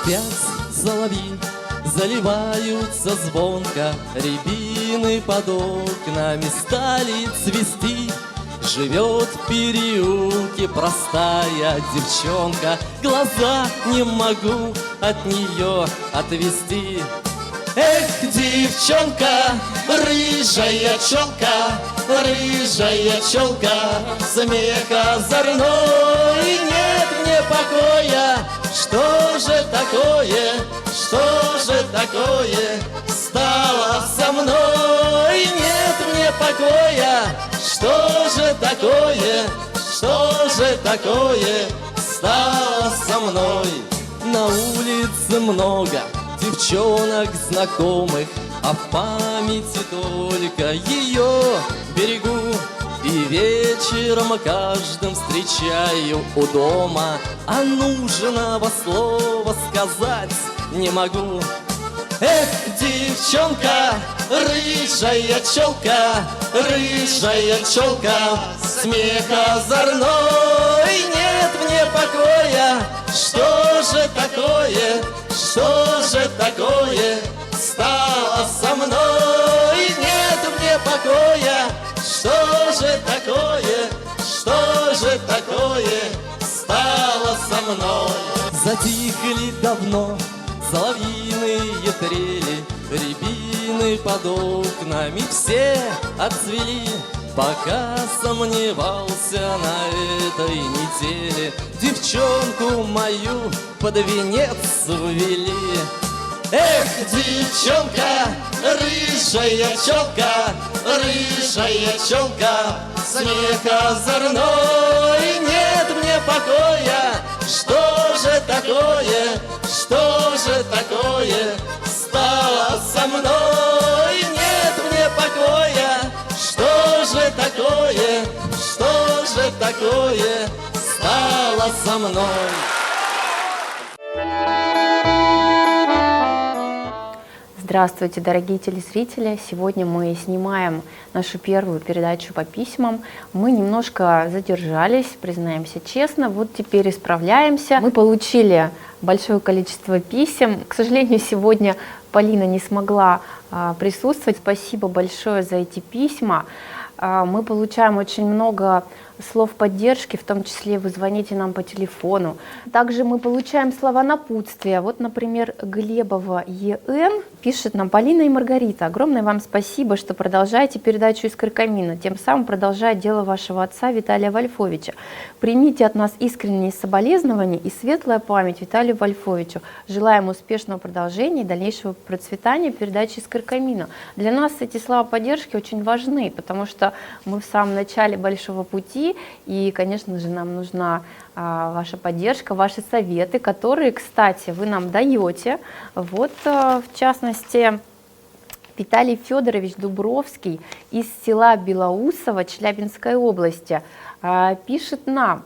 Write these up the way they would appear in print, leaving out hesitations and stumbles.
Опять соловьи заливаются звонко, рябины под окнами стали цвести. Живет в переулке простая девчонка, глаза не могу от нее отвести. Эх, девчонка, рыжая челка, смех озорной, нет мне покоя. Что же такое стало со мной? Нет мне покоя. Что же такое стало со мной? На улице много девчонок знакомых, а в памяти только ее берегу. И вечером каждым встречаю у дома, а нужного слова сказать не могу. Эх, девчонка, рыжая челка, смех озорной, нет мне покоя. Что же такое стало со мной? Нет мне покоя. Что же такое стало со мной? Затихли давно соловьиные трели, рябины под окнами все отцвели. Пока сомневался на этой неделе, девчонку мою под венец увели. Эх, девчонка, рыжая челка, смех озорной, нет мне покоя. Что же такое стало со мной? Нет мне покоя. Что же такое стало со мной? Здравствуйте, дорогие телезрители! Сегодня мы снимаем нашу первую передачу по письмам. Мы немножко задержались, признаемся честно, вот теперь исправляемся. Мы получили большое количество писем. К сожалению, сегодня Полина не смогла присутствовать. Спасибо большое за эти письма. Мы получаем очень много слов поддержки, в том числе вы звоните нам по телефону. Также мы получаем слова напутствия. Вот, например, Глебова ЕН пишет нам: Полина и Маргарита, огромное вам спасибо, что продолжаете передачу из Каркамина, тем самым продолжая дело вашего отца Виталия Вольфовича. Примите от нас искренние соболезнования и светлая память Виталию Вольфовичу. Желаем успешного продолжения и дальнейшего процветания передачи из Каркамина. Для нас эти слова поддержки очень важны, потому что мы в самом начале большого пути, и, конечно же, нам нужна ваша поддержка, ваши советы, которые, кстати, вы нам даете. Вот, в частности, Виталий Федорович Дубровский из села Белоусово Челябинской области пишет нам: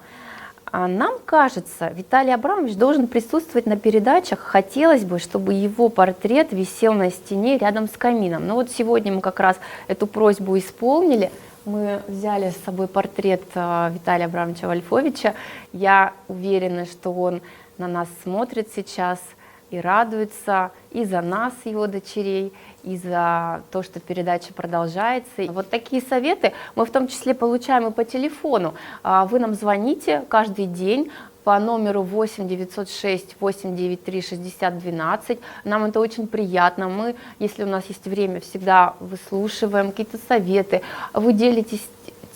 нам кажется, Виталий Абрамович должен присутствовать на передачах. Хотелось бы, чтобы его портрет висел на стене рядом с камином. Но вот сегодня мы как раз эту просьбу исполнили. Мы взяли с собой портрет Виталия Абрамовича Вольфовича. Я уверена, что он на нас смотрит сейчас и радуется и за нас, его дочерей, и за то, что передача продолжается. Вот такие советы мы в том числе получаем и по телефону. Вы нам звоните каждый день по номеру 8 906 893 60 12. Нам это очень приятно. Мы, если у нас есть время, всегда выслушиваем какие-то советы. Вы делитесь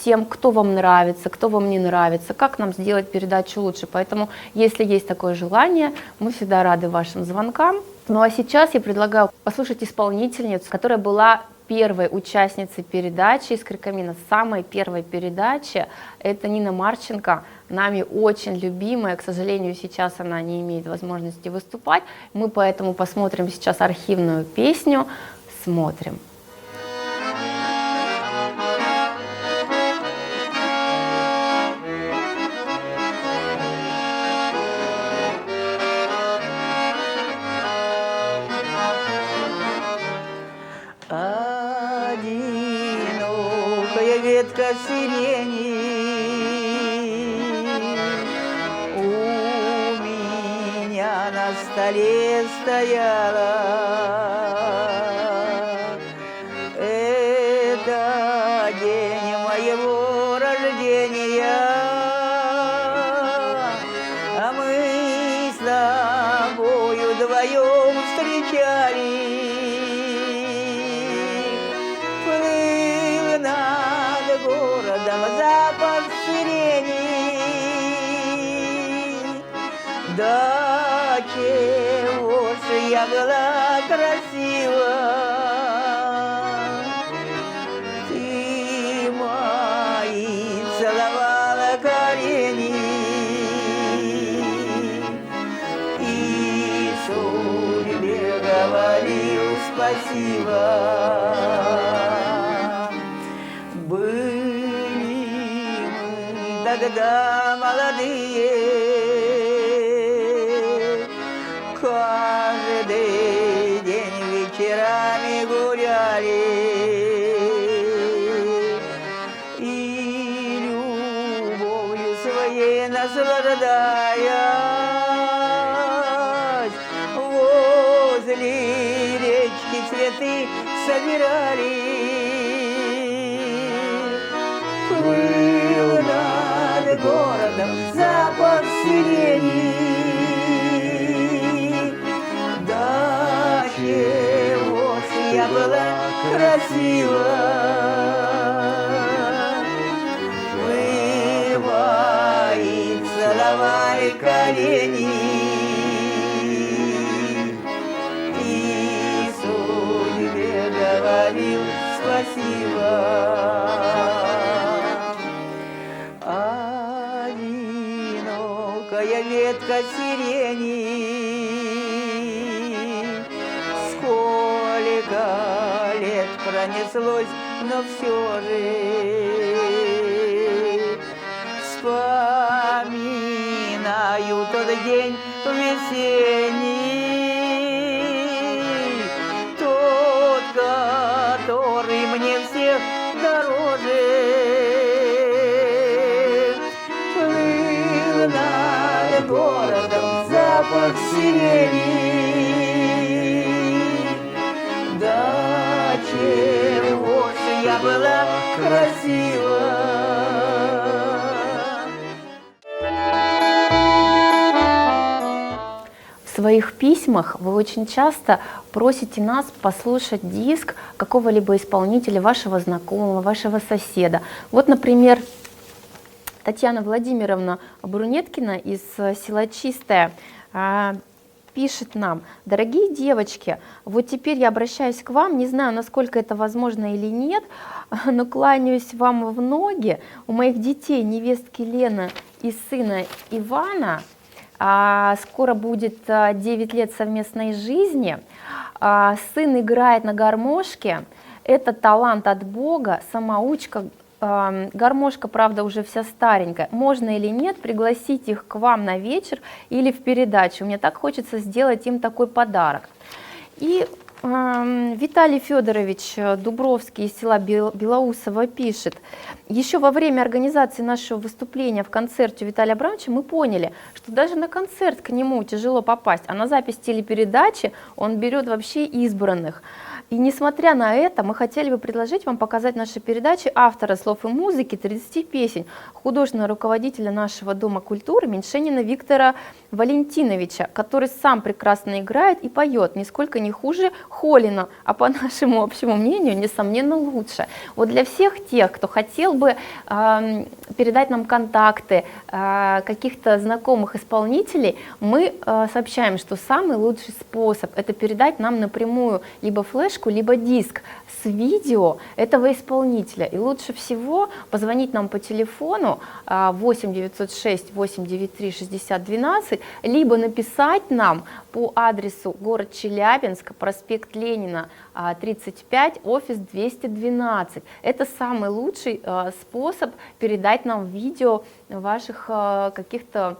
тем, кто вам нравится, кто вам не нравится, как нам сделать передачу лучше. Поэтому, если есть такое желание, мы всегда рады вашим звонкам. Ну а сейчас я предлагаю послушать исполнительницу, которая была первой участницей передачи из Каркамина, самой первой передачи. Это Нина Марченко, нами очень любимая. К сожалению, сейчас она не имеет возможности выступать. Мы поэтому посмотрим сейчас архивную песню. Смотрим. Одинокая ветка сирени у меня на столе. столе стояла. Это день моего рождения, а мы с тобою вдвоем встречались. Плыл над городом запах сирени. Да чего ж я была красива, ты мои целовала колени и судьбе говорил спасибо. Были мы тогда молодые, каждый день вечерами гуляли и любовью своей наслаждаясь возле речки цветы собирали. Плыл над городом запах сирени. Да чего ж я была красива, вы мои целовали колени и судьбе говорил спасибо. Одинокая ветка сирени, сколько лет пронеслось, но все же вспоминаю тот день весенний, тот, который мне всех дороже. Плыл над городом запах сирени. Да чего ж я была красива. В своих письмах вы очень часто просите нас послушать диск какого-либо исполнителя, вашего знакомого, вашего соседа. Вот, например, Татьяна Владимировна Брунеткина из села Чистое пишет нам: дорогие девочки, вот теперь я обращаюсь к вам, не знаю, насколько это возможно или нет, но кланяюсь вам в ноги. У моих детей, невестки Лены и сына Ивана, скоро будет 9 лет совместной жизни. Сын играет на гармошке, это талант от Бога, самоучка. Гармошка, правда, уже вся старенькая. Можно или нет пригласить их к вам на вечер или в передачу? Мне так хочется сделать им такой подарок. И Виталий Федорович Дубровский из села Белоусово пишет: еще во время организации нашего выступления в концерте у Виталия Абрамовича мы поняли, что даже на концерт к нему тяжело попасть, а на запись телепередачи он берет вообще избранных. И несмотря на это, мы хотели бы предложить вам показать наши передачи автора слов и музыки 30 песен, художественного руководителя нашего Дома культуры Меньшенина Виктора Валентиновича, который сам прекрасно играет и поет, нисколько не хуже Холина, а по нашему общему мнению, несомненно, лучше. Вот для всех тех, кто хотел бы передать нам контакты каких-то знакомых исполнителей, мы сообщаем, что самый лучший способ — это передать нам напрямую либо флешку, либо диск с видео этого исполнителя. И лучше всего позвонить нам по телефону 8 906 893 60 12, либо написать нам по адресу город Челябинск, проспект Ленина, 35, офис 212. Это самый лучший способ передать нам видео ваших каких-то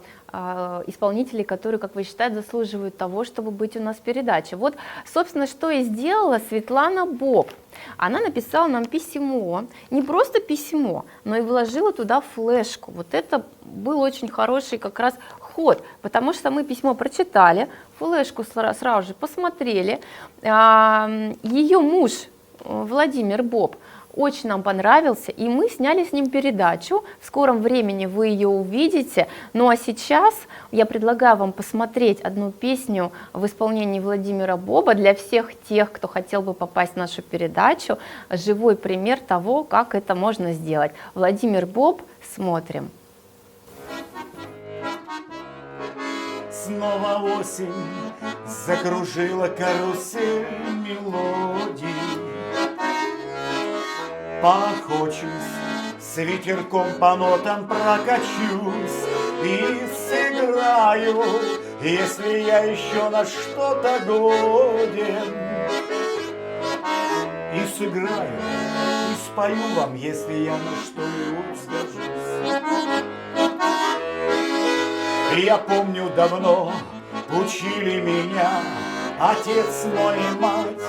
исполнителей, которые, как вы считаете, заслуживают того, чтобы быть у нас в передаче. Вот, собственно, что и сделала Светлана Боб. Она написала нам письмо, не просто письмо, но и вложила туда флешку. Вот это был очень хороший как раз подход, потому что мы письмо прочитали, флешку сразу же посмотрели. Ее муж Владимир Боб очень нам понравился, и мы сняли с ним передачу. В скором времени вы ее увидите. Ну а сейчас я предлагаю вам посмотреть одну песню в исполнении Владимира Боба для всех тех, кто хотел бы попасть в нашу передачу. Живой пример того, как это можно сделать. Владимир Боб, смотрим. Снова осень закружила карусель мелодий. Похочусь, с ветерком по нотам прокачусь и сыграю, если я еще на что-то годен. И сыграю, и спою вам, если я на что-нибудь сгожусь. Я помню, давно учили меня отец мой и мать.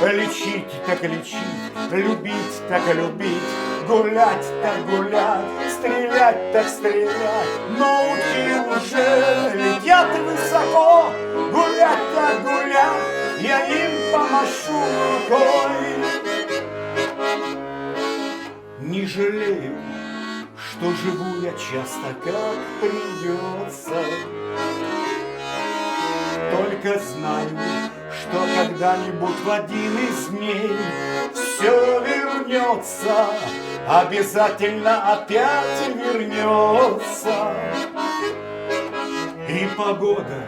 Лечить так лечить, любить так любить, гулять так гулять, стрелять так стрелять. Но утки уже летят высоко, гулять так гулять, я им помашу рукой. Не жалею, что живу я часто, как придется. Только знаю, что когда-нибудь в один из дней все вернется, обязательно опять вернется. И погода,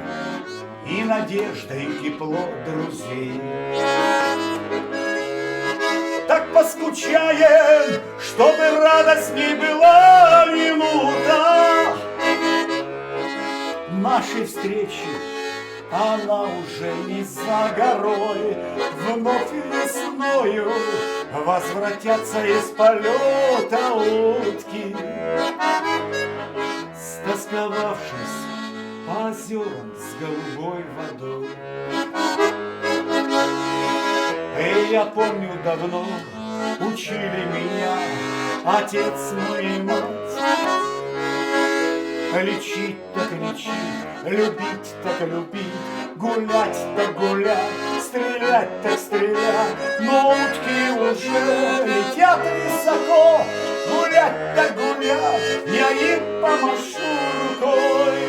и надежда, и тепло друзей. Так поскучаем, чтобы радостней была минута нашей встречи. Она уже не за горой, вновь весною возвратятся из полета утки, стосковавшись по озерам с голубой водой. И я помню, давно учили меня отец мой и мать. Лечить так лечить, любить так любить, гулять так гулять, стрелять так стрелять. Но утки уже летят высоко, гулять так гулять, я им помашу рукой.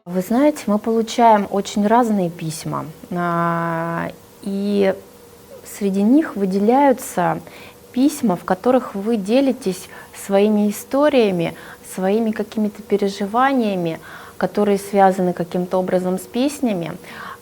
Вы знаете, мы получаем очень разные письма, и среди них выделяются письма, в которых вы делитесь своими историями, своими какими-то переживаниями, которые связаны каким-то образом с песнями.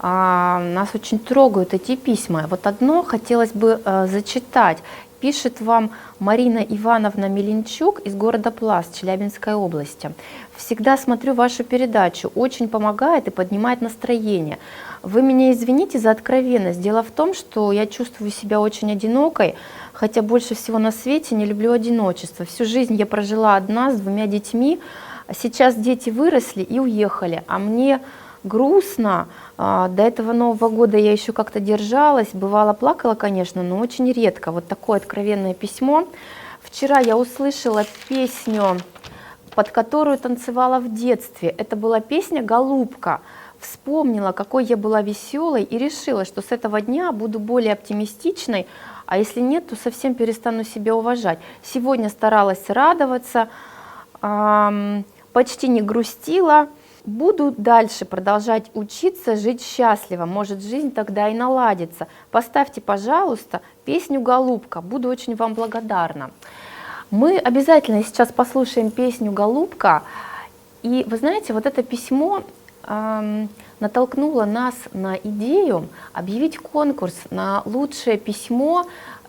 Нас очень трогают эти письма. Вот одно хотелось бы зачитать. Пишет вам Марина Ивановна Меленчук из города Пласт Челябинской области. «Всегда смотрю вашу передачу, очень помогает и поднимает настроение. Вы меня извините за откровенность. Дело в том, что я чувствую себя очень одинокой, хотя больше всего на свете не люблю одиночество. Всю жизнь я прожила одна с 2 детьми, а сейчас дети выросли и уехали, а мне грустно. До этого Нового года я еще как-то держалась, бывало плакала, конечно, но очень редко». Вот такое откровенное письмо. Вчера я услышала песню, под которую танцевала в детстве. Это была песня «Голубка». Вспомнила, какой я была веселой, и решила, что с этого дня буду более оптимистичной, а если нет, то совсем перестану себя уважать. Сегодня старалась радоваться, почти не грустила. Буду дальше продолжать учиться, жить счастливо. Может, жизнь тогда и наладится. Поставьте, пожалуйста, песню «Голубка». Буду очень вам благодарна. Мы обязательно сейчас послушаем песню «Голубка». И вы знаете, вот это письмо натолкнуло нас на идею объявить конкурс на лучшее письмо,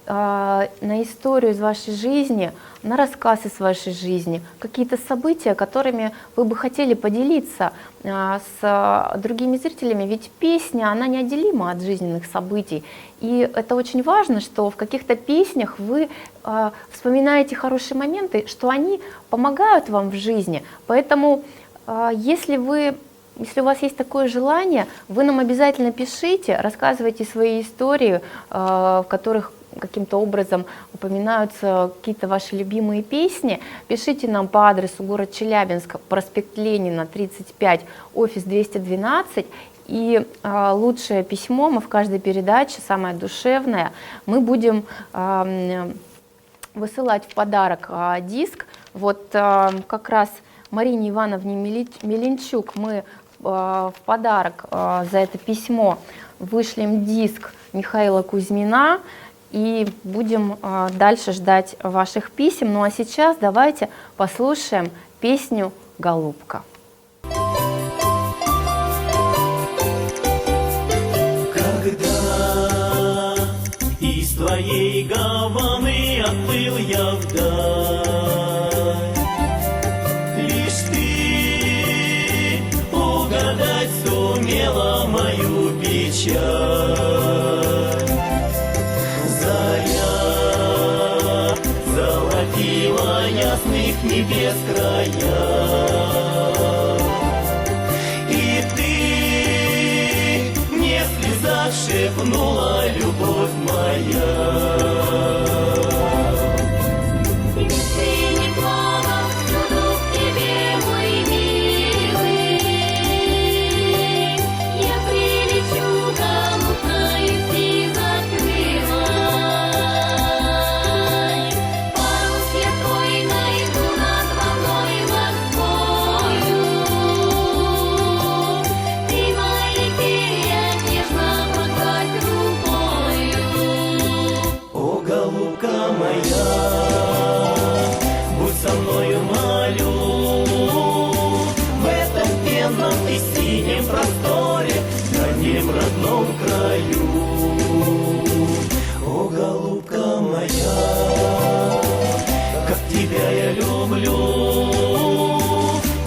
на историю из вашей жизни, на рассказ из вашей жизни, какие-то события, которыми вы бы хотели поделиться с другими зрителями, ведь песня, она неотделима от жизненных событий, и это очень важно, что в каких-то песнях вы вспоминаете хорошие моменты, что они помогают вам в жизни, поэтому если у вас есть такое желание, вы нам обязательно пишите, рассказывайте свои истории, в которых каким-то образом упоминаются какие-то ваши любимые песни, пишите нам по адресу город Челябинск, проспект Ленина, 35, офис 212. И лучшее письмо мы в каждой передаче, самое душевное, мы будем высылать в подарок диск. Вот как раз Марине Ивановне Меленчук мы в подарок за это письмо вышлем диск Михаила Кузьмина и будем дальше ждать ваших писем. Ну а сейчас давайте послушаем песню «Голубка». Когда из твоей гаваны отплыл я вдаль, лишь ты угадать сумела мою печаль. Заря золотила ясных небес края, и ты мне в слезах шепнула, любовь моя. Родном краю, о, голубка моя, как тебя я люблю,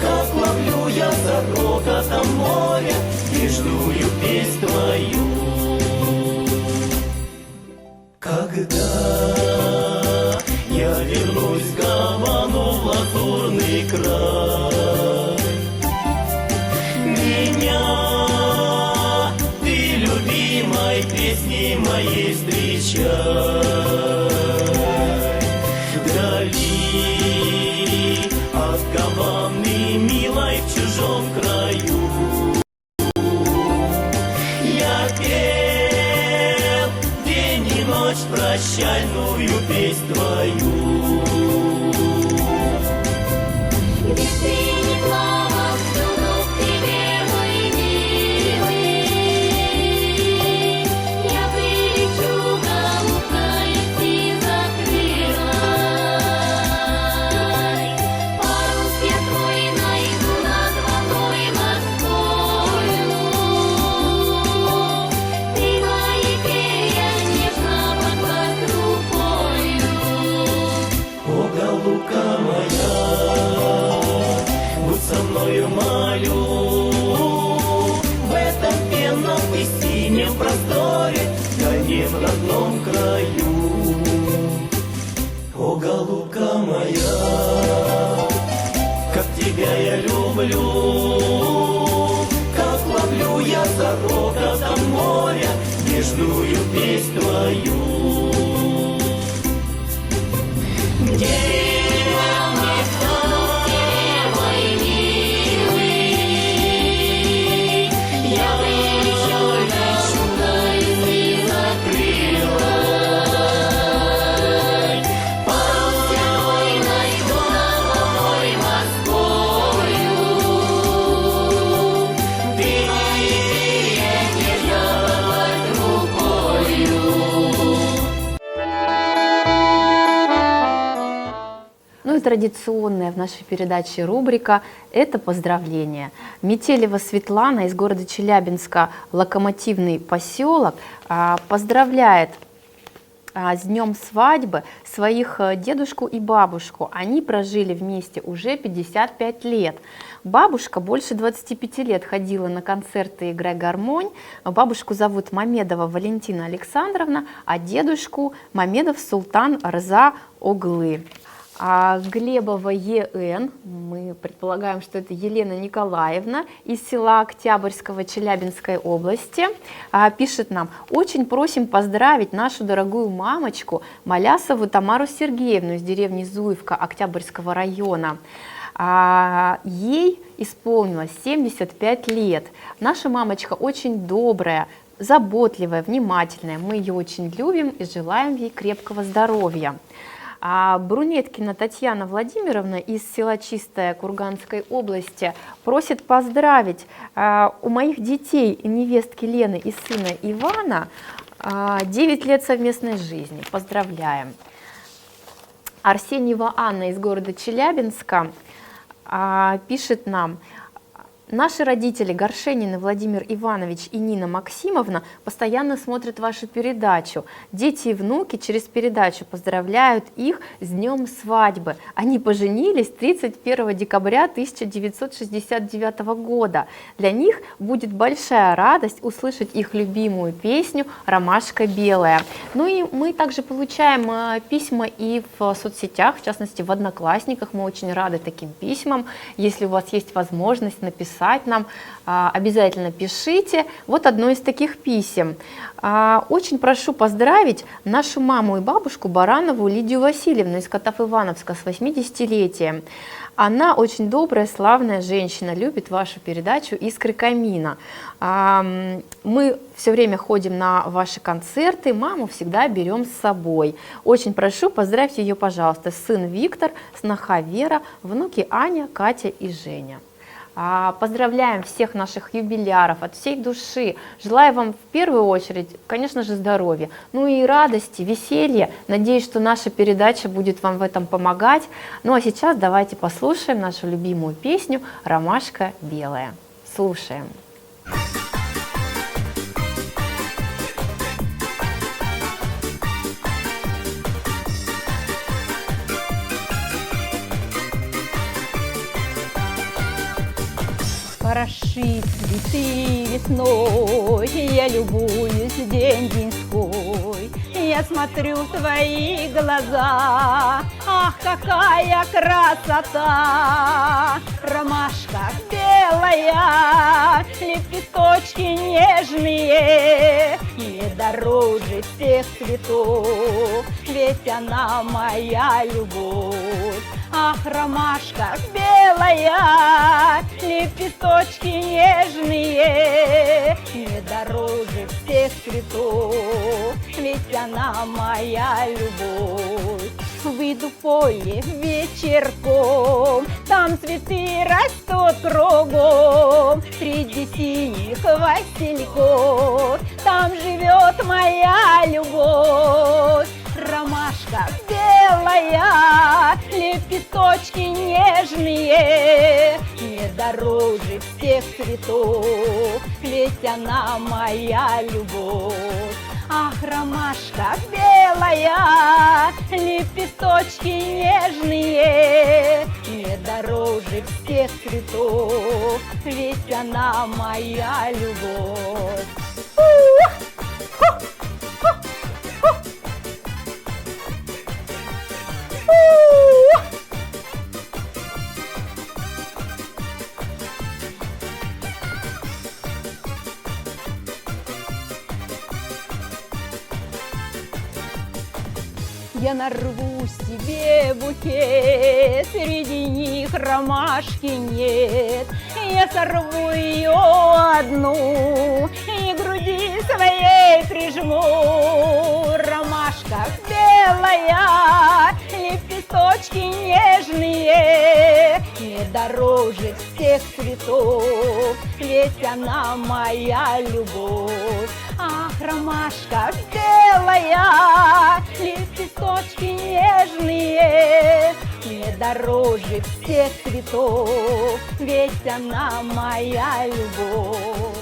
как ловлю я за рокотом моря нежную песнь твою. Когда я вернусь в Гавану, в лазурный край, меня песни моей встречай. Вдали от Гаваны милой в чужом краю я пел день и ночь прощальную песнь твою. В родном краю, о, голубка моя, как тебя я люблю, как ловлю я за рокотом моря нежную песнь твою. Традиционная в нашей передаче рубрика «Это поздравления». Метелева Светлана из города Челябинска, Локомотивный поселок, поздравляет с днем свадьбы своих дедушку и бабушку. Они прожили вместе уже 55 лет. Бабушка больше 25 лет ходила на концерты «Играй гармонь». Бабушку зовут Мамедова Валентина Александровна, а дедушку Мамедов Султан Рза Оглы. Глебова ЕН, мы предполагаем, что это Елена Николаевна из села Октябрьского Челябинской области, пишет нам: очень просим поздравить нашу дорогую мамочку Малясову Тамару Сергеевну из деревни Зуевка Октябрьского района. Ей исполнилось 75 лет. Наша мамочка очень добрая, заботливая, внимательная. Мы ее очень любим и желаем ей крепкого здоровья. Брунеткина Татьяна Владимировна из села Чистая Курганской области просит поздравить у моих детей, невестки Лены и сына Ивана 9 лет совместной жизни. Поздравляем. Арсеньева Анна из города Челябинска пишет нам: наши родители Горшенины Владимир Иванович и Нина Максимовна постоянно смотрят вашу передачу. Дети и внуки через передачу поздравляют их с днем свадьбы. Они поженились 31 декабря 1969 года. Для них будет большая радость услышать их любимую песню «Ромашка белая». Ну и мы также получаем письма и в соцсетях, в частности в Одноклассниках. Мы очень рады таким письмам. Если у вас есть возможность написать нам, обязательно пишите. Вот одно из таких писем. Очень прошу поздравить нашу маму и бабушку Баранову Лидию Васильевну из Котов-Ивановска с 80-летием. Она очень добрая, славная женщина, любит вашу передачу «Искры камина». Мы все время ходим на ваши концерты, маму всегда берем с собой. Очень прошу, поздравьте ее, пожалуйста, сын Виктор, сноха Вера, внуки Аня, Катя и Женя. Поздравляем всех наших юбиляров от всей души. Желаю вам в первую очередь, конечно же, здоровья, ну и радости, веселья. Надеюсь, что наша передача будет вам в этом помогать. Ну а сейчас давайте послушаем нашу любимую песню «Ромашка белая». Слушаем. Хороши цветы весной, я любуюсь день-деньской. Я смотрю в твои глаза, ах, какая красота! Ромашка белая, лепесточки нежные, не дороже всех цветов, ведь она моя любовь. Ах, ромашка белая, лепесточки нежные, не дороже всех цветов, ведь она моя любовь. Выйду в поле вечерком, там цветы растут кругом, среди синих васильков, там живет моя любовь. Ромашка белая, лепесточки нежные, не дороже всех цветов, ведь она моя любовь. Ах, ромашка белая, лепесточки нежные, не дороже всех цветов, ведь она моя любовь. Я нарву себе букет, среди них ромашки нет. Я сорву ее одну и к груди своей прижму. Ромашка белая, лепесточки нежные, не дороже всех цветов, ведь она моя любовь. Ах, ромашка белая, лепесточки нежные, не дороже всех цветов, ведь она моя любовь.